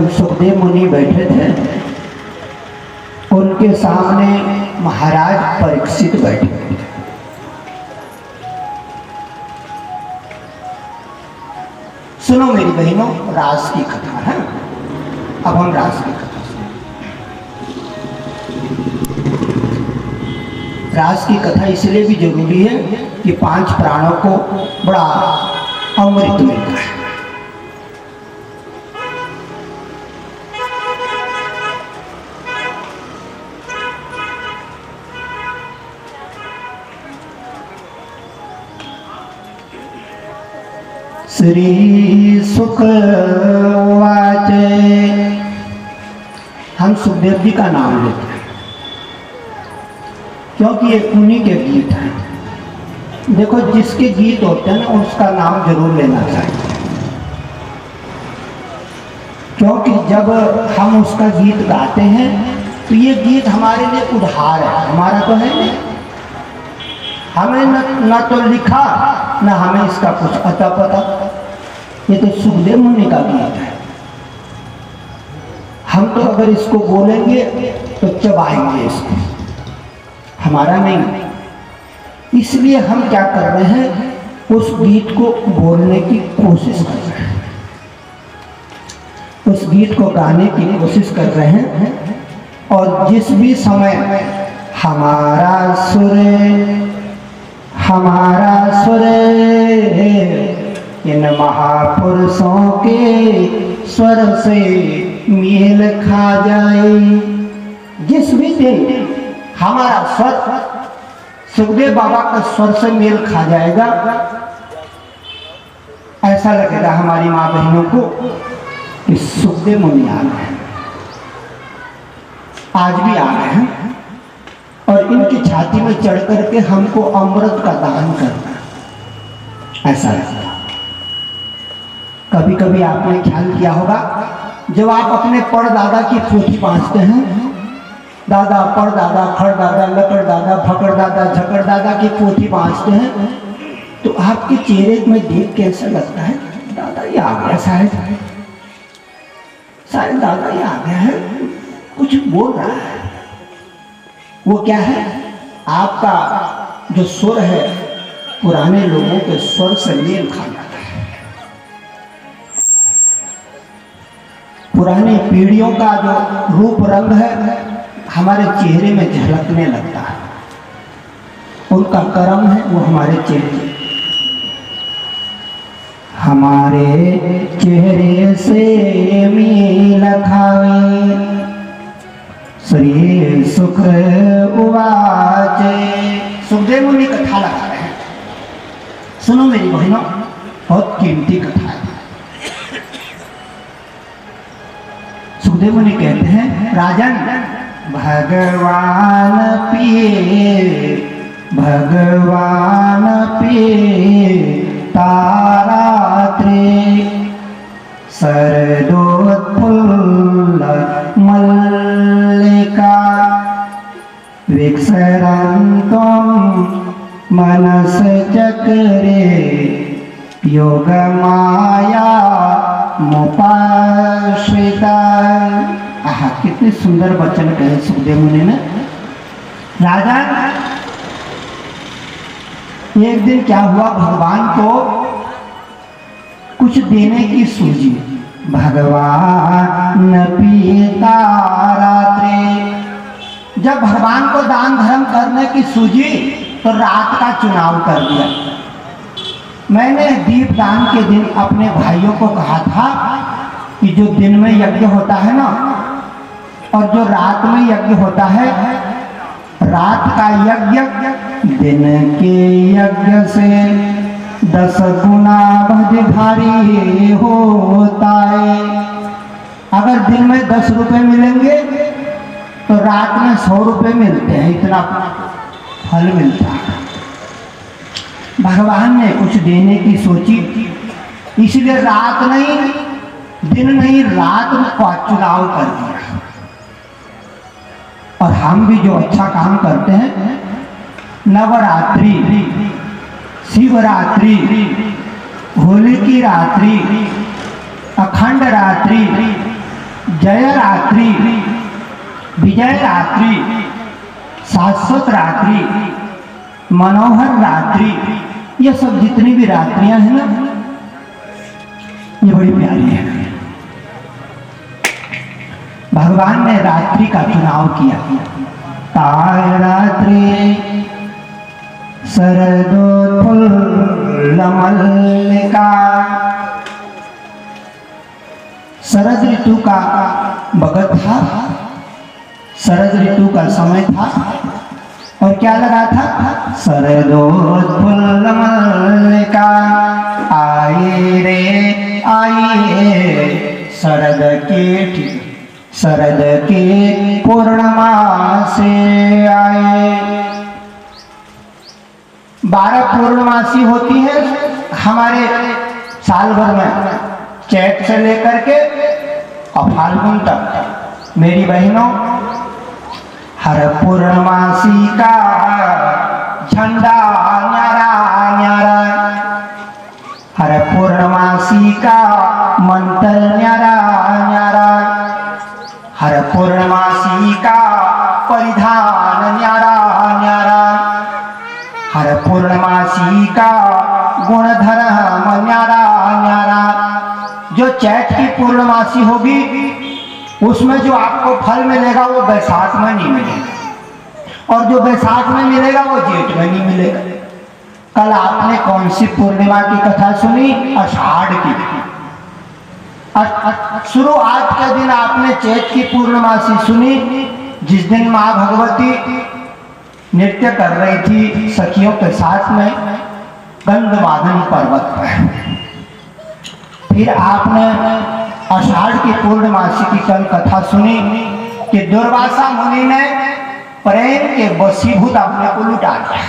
सुखदेव मुनि बैठे थे, उनके सामने महाराज परीक्षित बैठे थे। सुनो मेरी बहनों, रास की कथा है। अब हम रास की कथा सुनो। रास की कथा इसलिए भी जरूरी है कि 5 प्राणों को बड़ा अमृत मिलता है। श्री सुख वाच, हम सुखदेव जी का नाम लेते हैं क्योंकि ये उन्हीं के गीत हैं। देखो, जिसके गीत होते हैं ना उसका नाम जरूर लेना चाहिए, क्योंकि जब हम उसका गीत गाते हैं तो ये गीत हमारे लिए उधार है, हमारा तो है नहीं। हमें न तो लिखा न हमें इसका कुछ अता पता। ये तो सुखदेव मुनि का गीत है। हम तो अगर इसको बोलेंगे तो चबाएंगे इसको, हमारा नहीं। इसलिए हम क्या कर रहे हैं, उस गीत को बोलने की कोशिश कर रहे हैं, उस गीत को गाने की कोशिश कर रहे हैं। और जिस भी समय हमारा सुर इन महापुरुषों के स्वर से मेल खा जाए, जिस भी दिन हमारा स्वर सुखदेव बाबा के स्वर से मेल खा जाएगा, ऐसा लगेगा हमारी माँ बहनों को कि सुखदेव मुनि आ गए हैं। आज भी आ गए हैं और इनकी छाती में चढ़ करके हमको अमृत का दान करना, ऐसा लगता। कभी कभी आपने ख्याल किया होगा, जब आप अपने परदादा की पोथी बांचते हैं, दादा परदादा खड़दादा लकड़ दादा फकड़ दादा झकड़ दादा की पोथी बांचते हैं, तो आपके चेहरे में देख के ऐसा लगता है दादा ये आ गया, शायद दादा ये आ गया है, कुछ बोल रहा है। वो क्या है, आपका जो स्वर है पुराने लोगों के स्वर से मेल खा जाता है, पुरानी पीढ़ियों का जो रूप रंग है हमारे चेहरे में झलकने लगता है, उनका कर्म है वो हमारे चेहरे, हमारे चेहरे से मेल खाए। श्री सुख उवाच, सुखदेव मुनि कथा लगा रहे हैं। सुनो मेरी बहनों, बहुत कीमती कथा है। सुखदेव मुनि कहते हैं, राजन भगवान पिए तारात्रे शरदोत्फुल्ल मल्लिका विक्षरन्तं मनस चक्रे योगमाया मुपाश्रिता। आहा, कितने सुंदर वचन कहे सुखदेव मुनि ने। राजा, एक दिन क्या हुआ, भगवान को कुछ देने की सूझी। भगवान पिता रात्रे, जब भगवान को दान धर्म करने की सूझी तो रात का चुनाव कर दिया। मैंने दीपदान के दिन अपने भाइयों को कहा था कि जो दिन में यज्ञ होता है ना और जो रात में यज्ञ होता है, रात का यज्ञ दिन के यज्ञ से 10 गुना भारी होता है। अगर दिन में 10 रुपए मिलेंगे तो रात में 100 रुपए मिलते हैं, इतना फल मिलता है। भगवान ने कुछ देने की सोची, इसलिए रात नहीं दिन नहीं रात का चुनाव कर दिया। और हम भी जो अच्छा काम करते हैं, नवरात्रि, शिवरात्रि, होली की रात्रि, अखंड रात्रि, जय रात्रि, विजय रात्रि, शाश्वत रात्रि, मनोहर रात्रि, ये सब जितनी भी रात्रियां हैं ना, ये बड़ी प्यारी है। भगवान ने रात्रि का चुनाव किया। ताय रात्रि शरदोत्फुल्ल मल्लिका, शरद ऋतु का वक्त था, शरद ऋतु का समय था, और क्या लगा था? शरदोत्फुल्ल मल्लिका, आइए रे आइए शरद के पूर्णिमा से आए। 12 पूर्णमासी होती है हमारे साल भर में, चैत से लेकर के और फाल्गुन तक। मेरी बहनों, हर पूर्णमासी का झंडा न्यारा न्यारा, हर पूर्णमासी का मंत्र न्यारा न्यारा, हर पूर्णमासी का परिधान न्यारा न्यारा, हर पूर्णमासी का गुणधर्म न्यारा न्यारा। जो चैत की पूर्णमासी होगी उसमें जो आपको फल मिलेगा वो बैसाख में नहीं मिलेगा, और जो बैसाख में मिलेगा वो जेठ में नहीं मिलेगा। कल आपने कौन सी पूर्णिमा की कथा सुनी? आषाढ़ की। शुरुआत के दिन आपने चैत की पूर्णमासी सुनी, जिस दिन माँ भगवती नृत्य कर रही थी सखियों के साथ में गंधमादन पर्वत पर। फिर आपने आषाढ़ की पूर्णमासी की कल कथा सुनी कि दुर्वासा मुनि ने प्रेम के वशीभूत अपने को लुटा दिया।